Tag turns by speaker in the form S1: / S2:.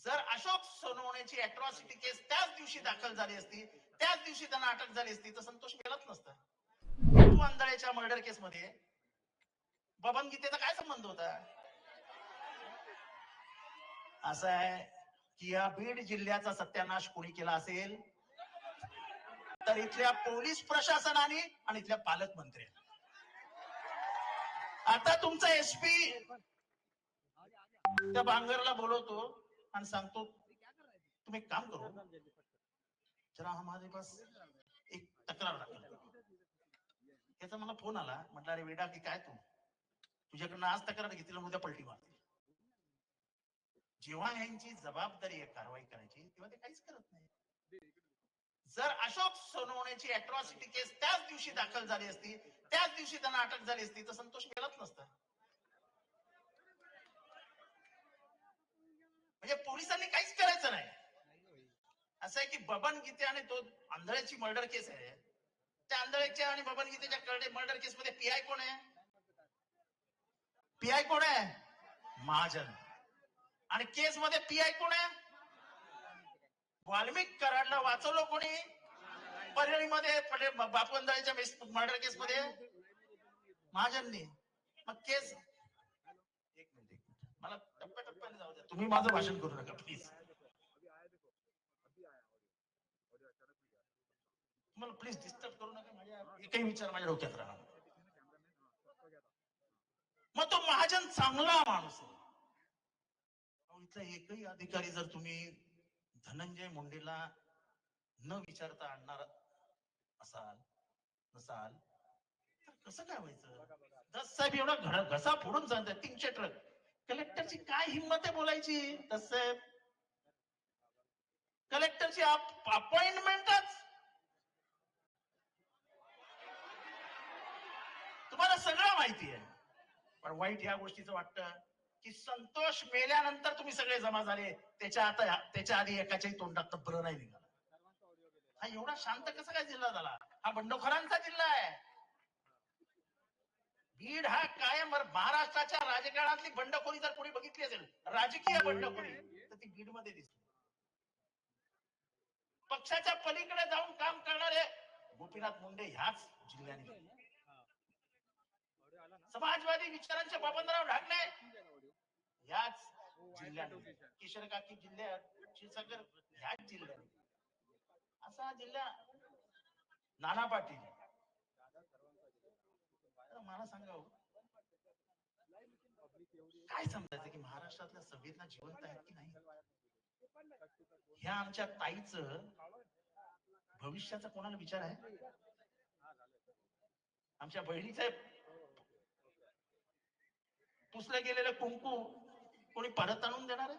S1: जर अशोक सोनवणेची अॅट्रॉसिटी केस त्याच दिवशी दाखल झाली असती, त्याच दिवशी त्यांना अटक झाली असती, तर संतोष मेलाच नसता. तू आंधळेच्या मर्डर केस मध्ये बबन गीतेचा काय संबंध होता? असं आहे की या बीड जिल्ह्याचा सत्यानाश कोणी केला असेल तर इथल्या पोलीस प्रशासनाने आणि इथल्या पालकमंत्र्यांनी. आता तुमचा एसपी त्या बांगरला बोलवतो आणि सांगतो तुम्ही एक काम करो, जरा हमारे पास एक तक्रार दाखल करो. त्याचा मला फोन आला, म्हटलं अरे वेडा की काय तू, तुझ्याकडनं आज तक्रार घेतली उद्या पलटी मारते. जेव्हा यांची जबाबदारी आहे कारवाई करायची तेव्हा ते काहीच करत नाही. जर अशोक सोनवणेची अॅट्रॉसिटी केस त्याच दिवशी दाखल झाली असती, त्याच दिवशी त्यांना अटक झाली असती, तर संतोष मेलाच नसता. म्हणजे पोलिसांनी काहीच करायचं नाही. असं आहे की बबन गीते आणि तो आंधळ्याची मर्डर केस आहे, त्या आंधळ्याच्या आणि बबन गीतेच्या मर्डर केस मध्ये पीआय कोण आहे? पीआय कोण आहे? महाजन. आणि केस मध्ये पीआय कोण आहे? वाल्मिक कराडला वाचवलं कोणी? परळीमध्ये बापू आंधळेच्या मर्डर केस मध्ये महाजननी. मग केस एक मिनिट मला टप्प्याटप्प्याने जाऊ द्या, तुम्ही माझं भाषण करू नका प्लीज. तुम्हाला प्लीज डिस्टर्ब करू नका, माझ्या एकही विचार माझ्या डोक्यात राहणार. मग तो महाजन चांगला माणूस आहे. इथला एकही अधिकारी जर तुम्ही धनंजय मुंडेला न विचारता आणणार नसाल तर कसं काय व्हायचं? दस साहेब एवढा घसा फोडून सांगतात 300 ट्रक. कलेक्टरची काय हिंमत आहे बोलायची? दस साहेब कलेक्टरची अपॉइंटमेंटच तुम्हाला सगळं माहिती आहे. पण वाईट या गोष्टीचं वाटतं की संतोष मेल्यानंतर तुम्ही सगळे जमा झाले, त्याच्या आधी एकाच्याही तोंडात ब्र नाही निघाला. हा एवढा शांत कसा काय जिल्हा झाला? हा बंडखोरांचा जिल्हा आहे. बीड हा कायम महाराष्ट्राच्या राजकारणातली बंडखोरी जर कोणी बघितली असेल, राजकीय बंडखोरी, तर ती बीड मध्ये दिसते. पक्षाच्या पलीकडे जाऊन काम करणारे गोपीनाथ मुंडे ह्याच जिल्ह्याने, समाजवादी विचारांचे बबनराव ढाकणे ह्याच जिल्ह्याने, किशोर काकी जिल्ह्यात, क्षीरसागर ह्याच जिल्ह्याने, असा जिल्हा नाना पाटील. मला सांगा काय समजायचं की महाराष्ट्रातल्या संवेदना जिवंत आहेत की नाही? ह्या आमच्या ताईचं भविष्याचा कोणाला विचार आहे? आमच्या बहिणीचं पुसलं गेलेलं कुंकू कोणी परत आणून देणार आहे?